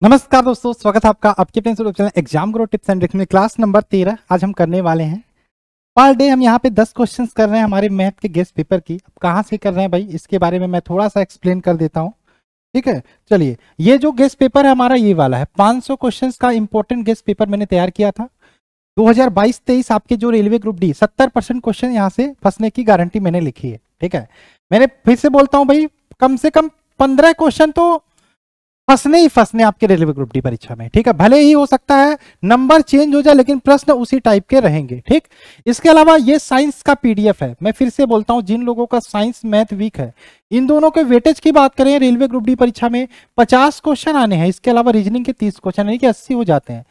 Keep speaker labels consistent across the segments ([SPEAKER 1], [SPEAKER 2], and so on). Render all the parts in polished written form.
[SPEAKER 1] नमस्कार दोस्तों, स्वागत है आपका आपके अपने YouTube channel exam grow tips and tricks में। क्लास नंबर 13 आज हम करने वाले हैं। पर डे हम यहाँ पे 10 क्वेश्चंस कर रहे हैं हमारे मैथ के गेस्ट पेपर की। अब कहाँ से कर रहे हैं भाई, इसके बारे में मैं थोड़ा सा एक्सप्लेन कर देता हूँ। ठीक है, चलिए। ये जो गेस्ट पेपर है हमारा ये वाला है, 500 क्वेश्चन का इंपॉर्टेंट गेस्ट पेपर मैंने तैयार किया था 2022-23। आपके जो रेलवे ग्रुप डी 70% क्वेश्चन यहाँ से फंसने की गारंटी मैंने लिखी है। ठीक है, मैंने फिर से बोलता हूँ भाई, कम से कम 15 क्वेश्चन तो फंसने ही फंसने आपके रेलवे ग्रुप डी परीक्षा में। ठीक है, भले ही हो सकता है नंबर चेंज हो जाए लेकिन प्रश्न उसी टाइप के रहेंगे। ठीक, इसके अलावा ये साइंस का पीडीएफ है। मैं फिर से बोलता हूं, जिन लोगों का साइंस मैथ वीक है, इन दोनों के वेटेज की बात करें रेलवे ग्रुप डी परीक्षा में 50 क्वेश्चन आने हैं। इसके अलावा रीजनिंग के 30 क्वेश्चन, यानी कि 80 हो जाते हैं।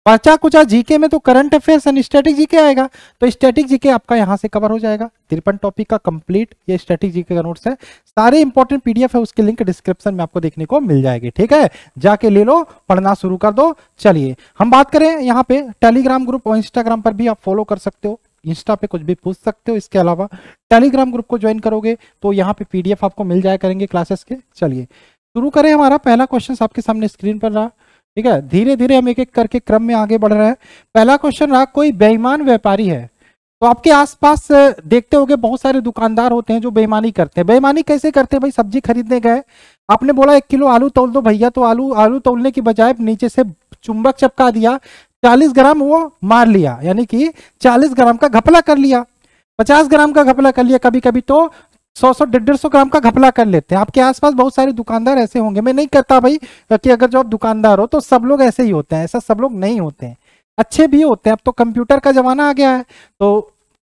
[SPEAKER 1] बचा कुचा जीके में तो current affairs and static GK आएगा, तो स्टैटिक जीके आपका यहां से कवर हो जाएगा। 53 टॉपिक का कंप्लीट ये स्टैटिक जीके का नोट्स है। सारे इंपॉर्टेंट पीडीएफ है, उसकी लिंक डिस्क्रिप्शन में आपको देखने को मिल जाएगी। ठीक है, जाके ले लो, पढ़ना शुरू कर दो। चलिए हम बात करें यहाँ पे टेलीग्राम ग्रुप और इंस्टाग्राम पर भी आप फॉलो कर सकते हो। इंस्टा पे कुछ भी पूछ सकते हो। इसके अलावा टेलीग्राम ग्रुप को ज्वाइन करोगे तो यहाँ पे पीडीएफ आपको मिल जाया करेंगे क्लासेस के। चलिए शुरू करें। हमारा पहला क्वेश्चन आपके सामने स्क्रीन पर रहा। ठीक है, धीरे धीरे हम एक एक करके क्रम में आगे बढ़ रहे हैं। पहला क्वेश्चन रहा, कोई बेईमान व्यापारी है। तो आपके आसपास देखते होंगे बहुत सारे दुकानदार होते हैं जो बेईमानी करते हैं। बेईमानी कैसे करते हैं भाई, सब्जी खरीदने गए, आपने बोला 1 किलो आलू तौल दो भैया, तो आलू तौलने की बजाय नीचे से चुंबक चपका दिया, 40 ग्राम वो मार लिया, यानी कि 40 ग्राम का घपला कर लिया, 50 ग्राम का घपला कर लिया, कभी कभी तो 100-150 ग्राम का घपला कर लेते हैं। आपके आसपास बहुत सारे दुकानदार ऐसे होंगे। मैं नहीं कहता भाई कि अगर जो आप दुकानदार हो तो सब लोग ऐसे ही होते हैं, ऐसा सब लोग नहीं होते हैं, अच्छे भी होते हैं। अब तो कंप्यूटर का जमाना आ गया है तो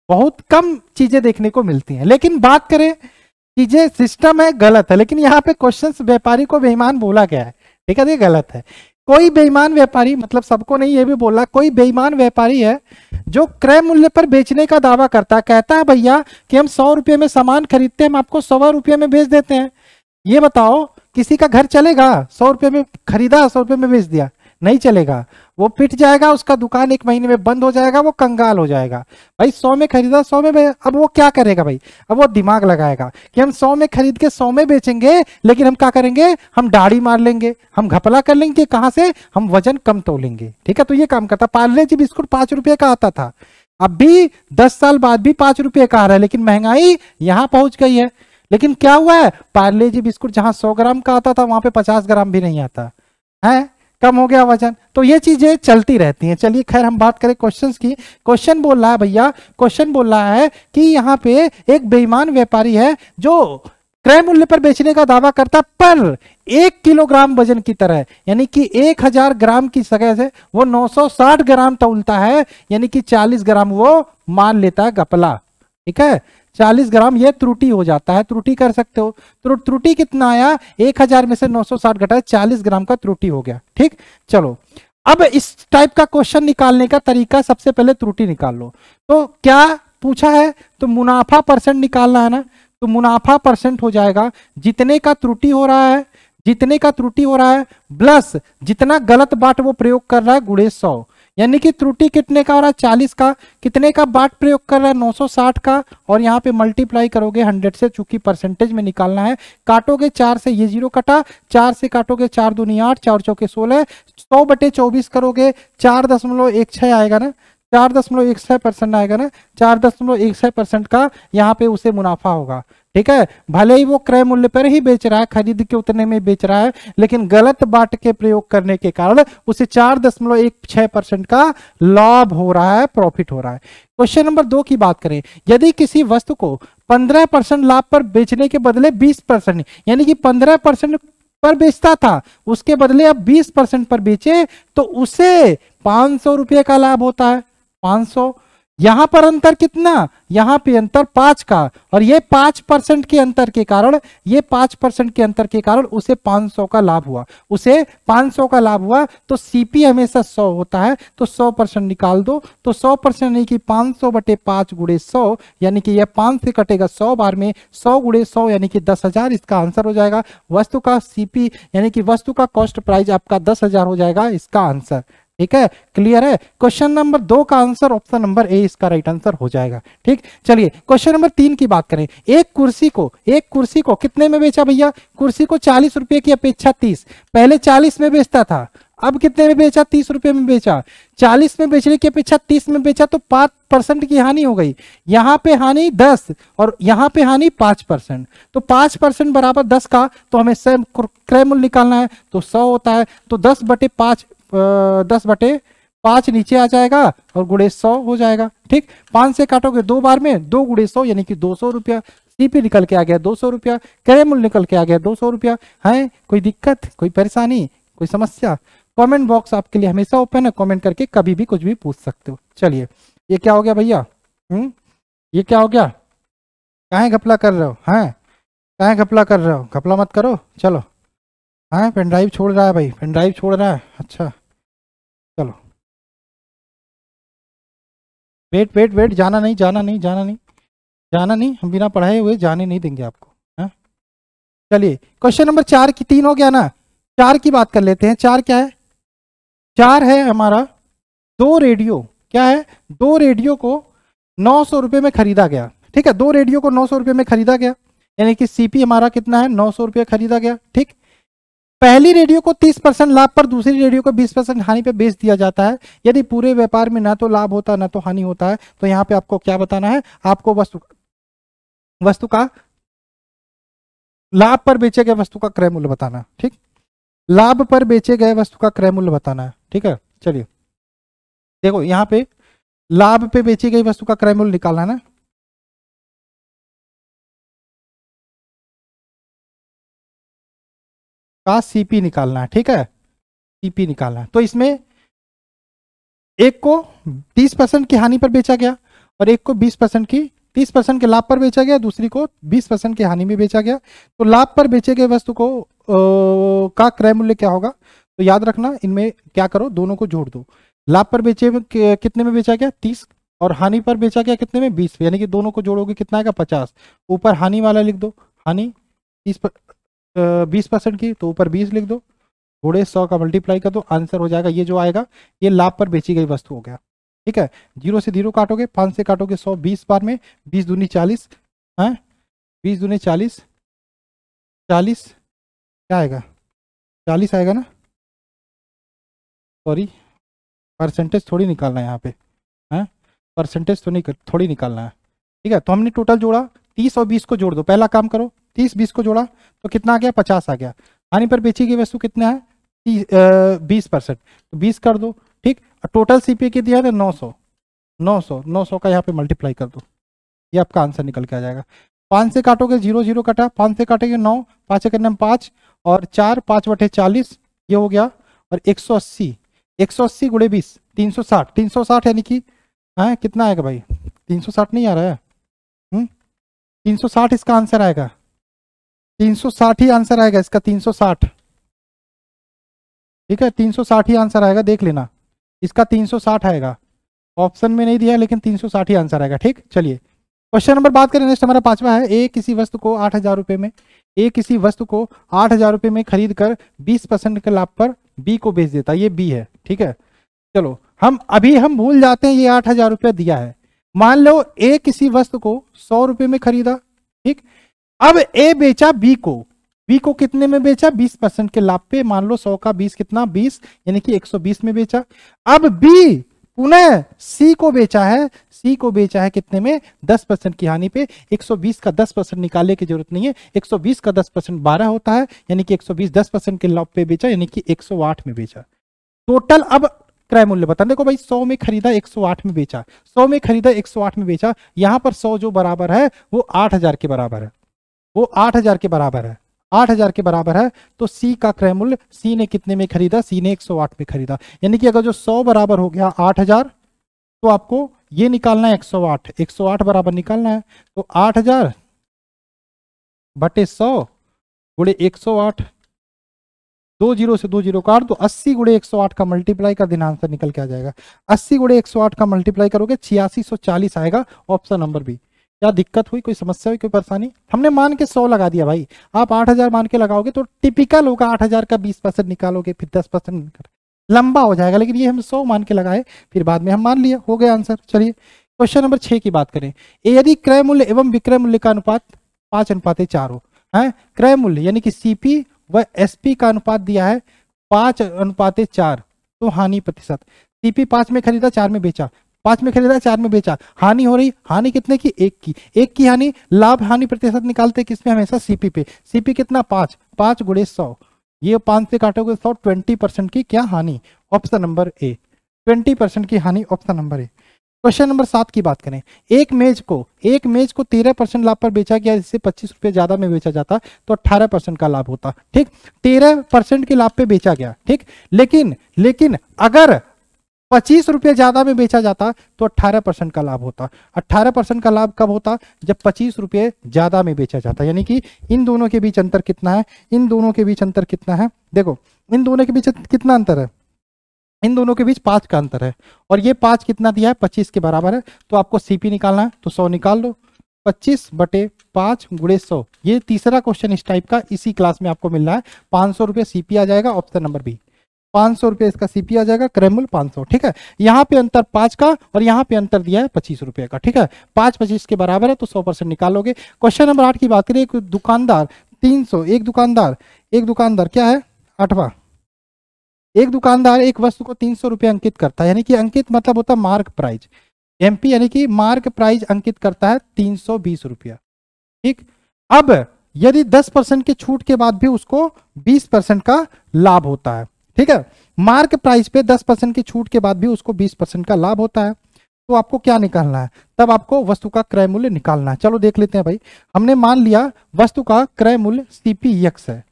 [SPEAKER 1] बहुत कम चीजें देखने को मिलती हैं। लेकिन बात करें, चीजें सिस्टम है गलत है, लेकिन यहाँ पे क्वेश्चन व्यापारी को बेईमान बोला गया है। ठीक है, ये गलत है। कोई बेईमान व्यापारी मतलब सबको नहीं, ये भी बोला कोई बेईमान व्यापारी है जो क्रय मूल्य पर बेचने का दावा करता है। कहता है भैया कि हम 100 रुपये में सामान खरीदते हैं, हम आपको 100 रुपये में बेच देते हैं। ये बताओ किसी का घर चलेगा? 100 रुपये में खरीदा, 100 रुपये में बेच दिया, नहीं चलेगा। वो पिट जाएगा, उसका दुकान 1 महीने में बंद हो जाएगा, वो कंगाल हो जाएगा। भाई 100 में खरीदा, 100 में अब वो क्या करेगा भाई, अब वो दिमाग लगाएगा कि हम 100 में खरीद के 100 में बेचेंगे, लेकिन हम क्या करेंगे, हम दाढ़ी मार लेंगे, हम घपला कर लेंगे। कहां से? हम वजन कम तोलेंगे। ठीक है, तो ये काम करता। पार्ले जी बिस्कुट 5 रुपये का आता था, अब भी 10 साल बाद भी 5 रुपये का आ रहा है, लेकिन महंगाई यहां पहुंच गई है। लेकिन क्या हुआ है, पार्ले जी बिस्कुट जहां 100 ग्राम का आता था वहां पे 50 ग्राम भी नहीं आता है, कम हो गया वजन। तो ये चीजें चलती रहती हैं। चलिए खैर, हम बात करें क्वेश्चंस की। क्वेश्चन बोल रहा है भैया, क्वेश्चन बोल रहा है कि यहाँ पे एक बेईमान व्यापारी है जो क्रय मूल्य पर बेचने का दावा करता, पर 1 किलोग्राम वजन की तरह, यानी कि 1000 ग्राम की जगह से वो 960 ग्राम तौलता है, यानी कि 40 ग्राम वो मान लेता है घपला। ठीक है, 40 ग्राम ये त्रुटि हो जाता है। त्रुटि कर सकते हो, त्रुटि कितना आया, 1000 में से 960 घटा 40 ग्राम का त्रुटि हो गया। ठीक, चलो अब इस टाइप का क्वेश्चन निकालने का तरीका, सबसे पहले त्रुटि निकाल लो। तो क्या पूछा है, तो मुनाफा परसेंट निकालना है ना, तो मुनाफा परसेंट हो जाएगा जितने का त्रुटि हो रहा है, जितने का त्रुटि हो रहा है प्लस जितना गलत बाट वो प्रयोग कर रहा है गुणे 100, यानी कि त्रुटि कितने का हो रहा है, 40 का, कितने का बाट प्रयोग कर रहा है, 960 का, और यहाँ पे मल्टीप्लाई करोगे 100 से, चूंकि परसेंटेज में निकालना है। काटोगे 4 से, ये 0 कटा, 4 से काटोगे 4 दूनी 8, 4 चौके 16, 100/24 करोगे 4.16 आएगा ना, 4.16% आएगा ना, 4.16% का यहाँ पे उसे मुनाफा होगा। ठीक है, भले ही वो क्रय मूल्य पर ही बेच रहा है, खरीद के उतने में बेच रहा है, लेकिन गलत बाट के प्रयोग करने के कारण उसे 4.16% का लाभ हो रहा है, प्रॉफिट हो रहा है। क्वेश्चन नंबर 2 की बात करें, यदि किसी वस्तु को 15% लाभ पर बेचने के बदले 20%, यानी कि 15% पर बेचता था, उसके बदले अब 20% पर बेचे, तो उसे 500 रुपये का लाभ होता है। 500, यहां पर अंतर कितना, यहां पे अंतर 5 का, और ये 5% के अंतर के कारण, ये 5% के अंतर के कारण उसे 500 का लाभ हुआ, उसे 500 का लाभ हुआ। तो सीपी हमेशा 100 होता है, तो 100% निकाल दो, तो 100% यानी कि 500/5 गुणे 100, यानी कि यह 5 से कटेगा 100 बार में, 100 गुणे 100 यानी कि 10,000 इसका आंसर हो जाएगा। वस्तु का सीपी यानी कि वस्तु का कॉस्ट प्राइस आपका 10,000 हो जाएगा इसका आंसर। ठीक है, क्लियर है। क्वेश्चन नंबर 2 का आंसर ऑप्शन नंबर ए इसका राइट आंसर हो जाएगा। ठीक, चलिए क्वेश्चन नंबर 3 की बात करें। एक कुर्सी को कितने में बेचा भैया? कुर्सी को 40 रुपए की अपेक्षा 30, पहले 40 में बेचता था, अब कितने में बेचा? 30 रुपए में बेचा। 40 में बेचने की अपेक्षा 30 में बेचा तो 5% की हानि हो गई। यहां पे हानि 10 और यहां पे हानि 5%, तो 5% बराबर 10 का, तो हमें क्रय मूल्य निकालना है, तो 100 होता है, तो 10/5 नीचे आ जाएगा और गुणे 100 हो जाएगा। ठीक, 5 से काटोगे 2 बार में, 2 गुणे 100 यानी कि 200 रुपया। सीपी निकल के आ गया 200 रुपया, क्रय मूल्य निकल के आ गया 200 रुपया। है कोई दिक्कत, कोई परेशानी, कोई समस्या? कमेंट बॉक्स आपके लिए हमेशा ओपन है, कमेंट करके कभी भी कुछ भी पूछ सकते हो। चलिए, ये क्या हो गया भैया? ये क्या हो गया? काहे घपला कर रहे हो? हैं काहे घपला कर रहे हो? घपला मत करो, चलो। हाँ, पेन ड्राइव छोड़ रहा है भाई, पेन ड्राइव छोड़ रहा है, अच्छा चलो। वेट वेट वेट, जाना नहीं, जाना नहीं, जाना नहीं, जाना नहीं, हम बिना पढ़ाए हुए जाने नहीं देंगे आपको। हाँ, चलिए क्वेश्चन नंबर 4 की 3 हो गया ना, 4 की बात कर लेते हैं। 4 क्या है? 4 है हमारा 2 रेडियो। क्या है? 2 रेडियो को 900 रुपए में खरीदा गया। ठीक है, 2 रेडियो को 900 रुपए में खरीदा गया, यानी कि सीपी हमारा कितना है? 900 रुपये खरीदा गया। ठीक, पहली रेडियो को 30% लाभ पर, दूसरी रेडियो को 20% हानि पे बेच दिया जाता है। यदि पूरे व्यापार में ना तो लाभ होता ना तो हानि होता है, तो यहाँ पे आपको क्या बताना है? आपको वस्तु का लाभ पर बेचे गए वस्तु का क्रय मूल्य बताना है। ठीक, लाभ पर बेचे गए वस्तु का क्रय मूल्य बताना है। ठीक है, चलिए देखो यहाँ पे लाभ पे बेची गई वस्तु का क्रय मूल्य निकालना है ना। का सीपी निकालना है। ठीक है, सीपी निकालना है। तो इसमें एक को 30% की हानि पर बेचा गया और एक को 30% के लाभ पर बेचा गया, दूसरी को 20% की हानि में बेचा गया। तो लाभ पर बेचे गए वस्तु को का क्रय मूल्य क्या होगा? तो याद रखना, इनमें क्या करो, दोनों को जोड़ दो। लाभ पर बेचे कितने में बेचा गया? 30, और हानि पर बेचा गया कितने में? 20, यानी कि दोनों को जोड़ोगे कितना आएगा? 50। ऊपर हानि वाला लिख दो, हानि 20% की, तो ऊपर 20 लिख दो, थोड़े 100 का मल्टीप्लाई कर दो, आंसर हो जाएगा। ये जो आएगा ये लाभ पर बेची गई वस्तु हो गया। ठीक है, 0 से 0 काटोगे, 5 से काटोगे 100, 20 बार में 20 दूनी 40 है, 20 दूनी 40, 40 क्या आएगा? 40 आएगा ना, सॉरी परसेंटेज थोड़ी निकालना है यहाँ पे, है परसेंटेज तो नहीं थोड़ी निकालना है। ठीक है, तो हमने टोटल जोड़ा, 30 और 20 को जोड़ दो। पहला काम करो, 30 20 को जोड़ा तो कितना आ गया? 50 आ गया। हानि पर बेची गई वस्तु कितना है? 20%, तो 20 कर दो। ठीक, टोटल सीपी के दिया है 900 का यहाँ पे मल्टीप्लाई कर दो, ये आपका आंसर निकल के आ जाएगा। 5 से काटोगे 0 0 कटा, 5 से काटेंगे 9, 5 करने में 5 और 4, 5/40 ये हो गया। और 180 गुणे 20 360 यानी कि कितना आएगा भाई? 360 नहीं आ रहा है, 360 इसका आंसर आएगा, 360 ही आंसर आएगा इसका, 360। ठीक है, 360 ही आंसर आएगा, देख लेना इसका 360 आएगा। ऑप्शन में नहीं दिया लेकिन 360 ही आंसर आएगा। ठीक, चलिए क्वेश्चन नंबर बात करें, नेक्स्ट हमारा 5वां है। ए किसी वस्तु को 8000 रुपए में, ए किसी वस्तु को 8000 रुपए में खरीद कर 20% के लाभ पर बी को बेच देता है। ये बी है। ठीक है, चलो हम भूल जाते हैं ये 8000 रुपया दिया है। मान लो ए किसी वस्तु को 100 रुपए में खरीदा। ठीक, अब ए बेचा बी को कितने में बेचा? 20% के लाभ पे। मान लो 100 का 20 कितना? 20, यानी कि 120 में बेचा। अब बी पुनः सी को बेचा है कितने में? 10% की हानि पे। 120 का 10% निकालने की जरूरत नहीं है, 120 का 10% 12 होता है, यानी कि 120 10% के लाभ पे बेचा, यानी कि 108 में बेचा। टोटल अब क्रय मूल्य बता। देखो भाई 100 में खरीदा 108 में बेचा, 100 में खरीदा 108 में बेचा। यहां पर 100 जो बराबर है वो 8000 के बराबर है, वो 8000 के बराबर है, 8000 के बराबर है। तो सी का क्रय मूल्य, सी ने कितने में खरीदा? सी ने 108 में खरीदा। यानी कि अगर जो 100 बराबर हो गया 8000, तो आपको ये निकालना है 108 बराबर निकालना है। तो 8000 बटे 100 गुणे 108, 2 0 से 2 0 काट दो, 80 गुणे 108 का मल्टीप्लाई कर देना, आंसर निकल के आ जाएगा। 80 गुणे 108 का मल्टीप्लाई करोगे 8640 आएगा, ऑप्शन नंबर बी। क्या दिक्कत हुई, कोई समस्या हुई, कोई परेशानी? हमने मान के 100 लगा दिया भाई, आप 8000 मान के लगाओगे तो टिपिकल होगा 8000 का 20% निकालोगे, फिर 10% लंबा हो जाएगा, लेकिन ये हम 100 मान के लगाए, फिर बाद में हम मान लिया, हो गया आंसर। चलिए क्वेश्चन नंबर 6 की बात करें। यदि क्रय मूल्य एवं विक्रय मूल्य का अनुपात 5:4 हो, है क्रय मूल्य यानी कि सीपी व एसपी का अनुपात दिया है 5:4, तो हानि प्रतिशत, सीपी 5 में खरीदा 4 में बेचा, 5 में खरीदा 4 में बेचा, हानि हो रही, हानि कितने की, 1 की हानि। लाभ हानि प्रतिशत निकालते किसमें, हमेशा सीपी पे। सीपी कितना, 5 गुणे 100, ये 5 से काटोगे 100, 20% की क्या हानि, ऑप्शन नंबर ए, 20% की हानि, option number A. Question number 7 की बात करें। एक मेज को 13% लाभ पर बेचा गया, जिससे 25 रुपए ज्यादा में बेचा जाता तो 18% का लाभ होता, ठीक। 13% के लाभ पे बेचा गया, ठीक। लेकिन अगर 25 रुपए ज्यादा में बेचा जाता तो 18% का लाभ होता। 18% का लाभ कब होता, जब 25 रुपए ज्यादा में बेचा जाता। यानी कि इन दोनों के बीच अंतर कितना है, इन दोनों के बीच अंतर कितना है, देखो इन दोनों के बीच कितना अंतर है, इन दोनों के बीच 5 का अंतर है, और ये 5 कितना दिया है, 25 के बराबर है। तो आपको सीपी निकालना है, तो 100 निकाल लो, 25/5 गुणे 100। ये तीसरा क्वेश्चन इस टाइप का इसी क्लास में आपको मिल रहा है। 500 रुपये सीपी आ जाएगा, ऑप्शन नंबर बी, 500 रुपये इसका सीपी आ जाएगा, क्रय मूल्य 500, ठीक है। यहाँ पे अंतर 5 का और यहाँ पे अंतर दिया है 25 रुपये का, ठीक है। 5 25 के बराबर है, तो 100% निकालोगे। क्वेश्चन नंबर 8 की बात करें। एक दुकानदार 300, एक दुकानदार क्या है, 8वां, एक दुकानदार एक वस्तु को 300 रुपये अंकित करता है, यानी कि अंकित मतलब होता है मार्क प्राइस, एमपी यानी कि मार्क प्राइस अंकित करता है 320 रुपया, ठीक। अब यदि 10% की छूट के बाद भी उसको 20% का लाभ होता है, ठीक है। मार्क प्राइस पे 10% की छूट के बाद भी उसको 20% का लाभ होता है, तो आपको क्या निकालना है, तब आपको वस्तु का क्रय मूल्य निकालना है। चलो देख लेते हैं भाई। हमने मान लिया वस्तु का क्रय मूल्य सीपी एक्स है,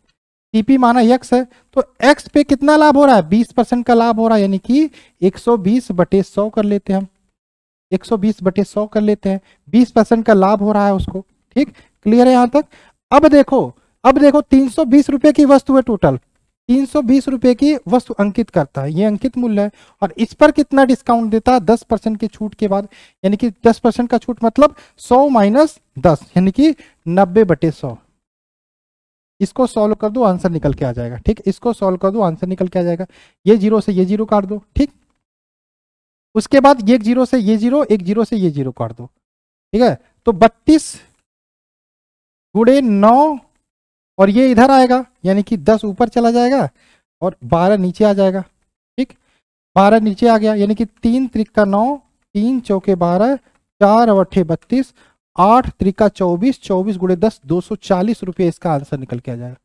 [SPEAKER 1] सीपी माना एक्स है, तो एक्स पे कितना लाभ हो रहा है, 20% का लाभ हो रहा है, यानी कि 120/100 कर लेते हैं हम, 120/100 कर लेते हैं, 20% का लाभ हो रहा है उसको, ठीक। क्लियर है यहां तक। अब देखो 320 रुपए की वस्तु है, टोटल 320 रुपए की वस्तु अंकित करता है, ये अंकित मूल्य है, और इस पर कितना डिस्काउंट देता है, 10% की छूट के बाद, यानी कि 10% का छूट मतलब 100 - 10 यानी कि 90/100। इसको सॉल्व कर दो, आंसर निकल के आ जाएगा, ठीक। इसको सॉल्व कर दो, आंसर निकल के आ जाएगा। ये 0 से ये 0 काट दो, ठीक। उसके बाद ये 0 से ये 0, एक 0 से ये 0 काट दो, ठीक है। तो 32 गुणे 9, और ये इधर आएगा, यानी कि 10 ऊपर चला जाएगा और 12 नीचे आ जाएगा, ठीक। 12 नीचे आ गया, यानी कि 3 त्रिका 9, 3 चौके 12, 4 और 8 32, 8 त्रिका 24, 24 गुणे 10, 240 रुपये इसका आंसर निकल के आ जाएगा।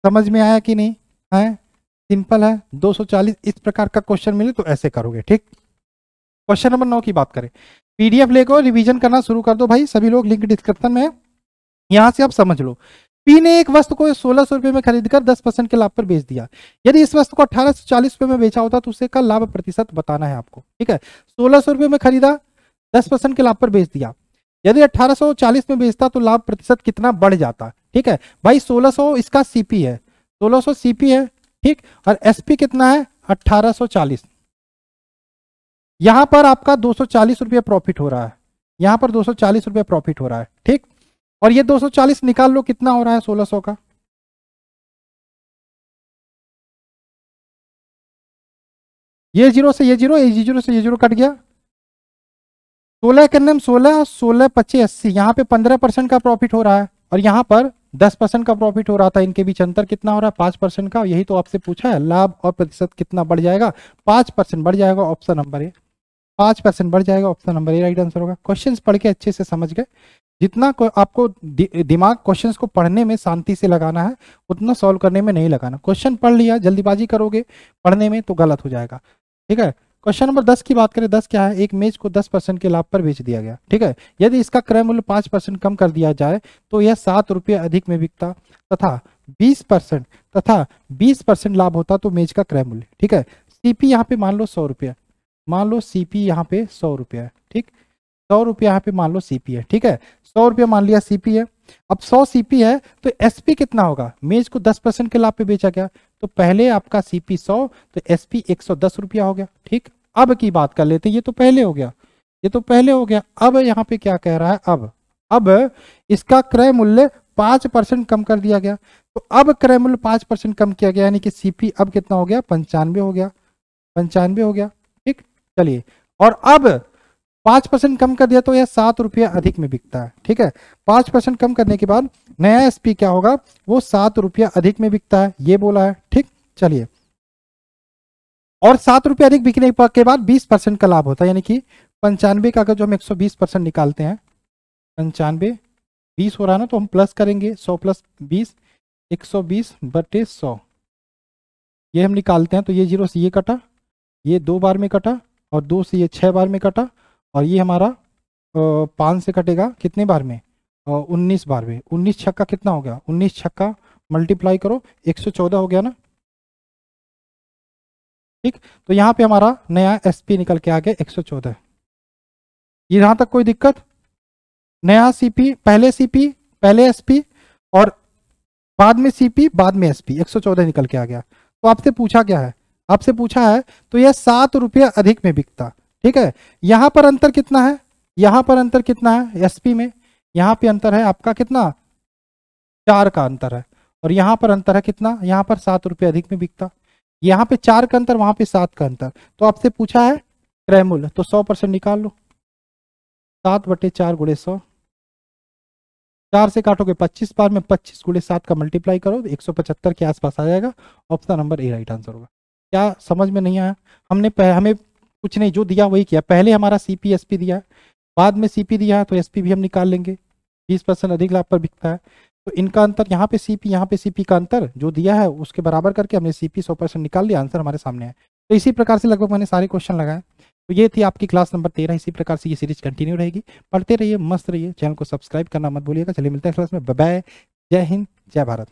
[SPEAKER 1] समझ में आया कि नहीं है, सिंपल है। 240 इस प्रकार का क्वेश्चन मिले तो ऐसे करोगे, ठीक। क्वेश्चन नंबर 9 की बात करें। पीडीएफ लेकर रिवीजन करना शुरू कर दो भाई सभी लोग, लिंक डिस्क्रिप्शन में है, यहां से आप समझ लो। पी ने एक वस्तु को 1600 रुपए में खरीदकर 10% के लाभ पर बेच दिया। यदि इस वस्तु को 1840 रुपए में बेचा होता तो उसे का लाभ प्रतिशत बताना है आपको, ठीक है। 1600 रुपए में खरीदा, 10% के लाभ पर बेच दिया। यदि 1840 में बेचता तो लाभ प्रतिशत कितना बढ़ जाता, ठीक है भाई। 1600 इसका सीपी है, 1600 सीपी है, ठीक। और एसपी कितना है, 1840। यहां पर आपका 240 रुपया प्रॉफिट हो रहा है, यहां पर 240 रुपया प्रॉफिट हो रहा है, ठीक। और ये 240 निकाल लो कितना हो रहा है 1600 का, ये 0 से ये 0, ये 0 से ये 0 कट गया, 16 करने में 16 और 16 25 80, यहाँ पे 15% का प्रॉफिट हो रहा है, और यहाँ पर 10% का प्रॉफिट हो रहा था। इनके बीच अंतर कितना हो रहा है, 5% का। यही तो आपसे पूछा है, लाभ और प्रतिशत कितना बढ़ जाएगा, 5% बढ़ जाएगा, ऑप्शन नंबर ए, 5% बढ़ जाएगा, option number A right answer होगा। क्वेश्चंस पढ़ के अच्छे से समझ गए। जितना आपको दिमाग क्वेश्चंस को पढ़ने में शांति से लगाना है, उतना सॉल्व करने में नहीं लगाना। क्वेश्चन पढ़ लिया, जल्दीबाजी करोगे पढ़ने में तो गलत हो जाएगा, ठीक है। क्वेश्चन नंबर 10 की बात करें। 10 क्या है, एक मेज को 10% के लाभ पर बेच दिया गया, ठीक है। यदि इसका क्रय मूल्य 5% कम कर दिया जाए तो यह 7 रुपये अधिक में बिकता तथा 20% लाभ होता तो मेज का क्रय मूल्य, ठीक है। सीपी यहाँ पे मान लो 100 रुपया, मान लो सीपी यहाँ पे 100 रुपया है, ठीक। 100 रुपया यहाँ पे मान लो सीपी है, ठीक है। 100 रुपया मान लिया सीपी है। अब 100 सीपी है तो एसपी कितना होगा, मेज को 10% के लाभ पे बेचा गया तो पहले आपका सीपी 100 तो एसपी 110 रुपया हो गया, ठीक। अब की बात कर लेते, ये तो पहले हो गया, ये तो पहले हो गया। अब यहाँ पे क्या कह रहा है, अब इसका क्रय मूल्य 5% कम कर दिया गया। तो अब क्रय मूल्य 5% कम किया गया, यानी कि सीपी अब कितना हो गया, 95 हो गया, 95 हो गया। ठीक, चलिए, और अब 5% कम कर दिया तो यह 7 रुपया अधिक में बिकता है। ठीक है, 5% कम करने के बाद नया एसपी क्या होगा, वो 7 रुपया अधिक में बिकता है, ये बोला है। ठीक, चलिए, और 7 रुपया अधिक बिकने के बाद 20% का लाभ होता है, यानी कि 95 का अगर जो हम 120% निकालते हैं, 95 20 हो रहा है ना, तो हम प्लस करेंगे 100 प्लस 20, 120/100, ये हम निकालते हैं। तो ये 0 से ये कटा, ये 2 बार में कटा, और 2 से ये 6 बार में कटा, और ये हमारा 5 से कटेगा कितने बार में, 19 बार में। 19 छक्का कितना हो गया, 19 छक्का मल्टीप्लाई करो 114 हो गया ना। ठीक, तो यहाँ पे हमारा नया एसपी निकल के आ गया 114। यहाँ तक कोई दिक्कत, नया सीपी, पहले सीपी पहले एसपी और बाद में सीपी बाद में एसपी, 114 निकल के आ गया। तो आपसे पूछा क्या है, आपसे पूछा है तो यह 7 रुपया अधिक में बिकता। ठीक है, यहां पर अंतर कितना है, यहां पर अंतर कितना है एसपी में, यहां पे अंतर है आपका कितना, 4 का अंतर है, और यहां पर अंतर है कितना, यहां पर 7 रुपये अधिक में बिकता। यहाँ पे 4 का अंतर, वहां पे 7 का अंतर। तो आपसे पूछा है क्रय मूल्य, तो 100% निकाल लो, 7/4 × 100, 4 से काटोगे 25 बार में, 25 × 7 का मल्टीप्लाई करो, 175 के आसपास आ जाएगा। Option number A right answer होगा। क्या समझ में नहीं आया, हमें कुछ नहीं, जो दिया वही किया। पहले हमारा सीपी एसपी दिया है, बाद में सीपी दिया है, तो एसपी भी हम निकाल लेंगे, 20% अधिक लाभ पर बिकता है। तो इनका अंतर, यहाँ पे सीपी का अंतर जो दिया है उसके बराबर करके हमने सीपी 100% निकाल लिया, आंसर हमारे सामने है। तो इसी प्रकार से लगभग मैंने सारे क्वेश्चन लगाए। तो ये थी आपकी क्लास नंबर 13। इसी प्रकार से ये सीरीज कंटिन्यू रहेगी, पढ़ते रहिए, मस्त रहिए, चैनल को सब्सक्राइब करना मत भूलिएगा। चलिए मिलते हैं क्लास में, बाय बाय, जय हिंद, जय भारत।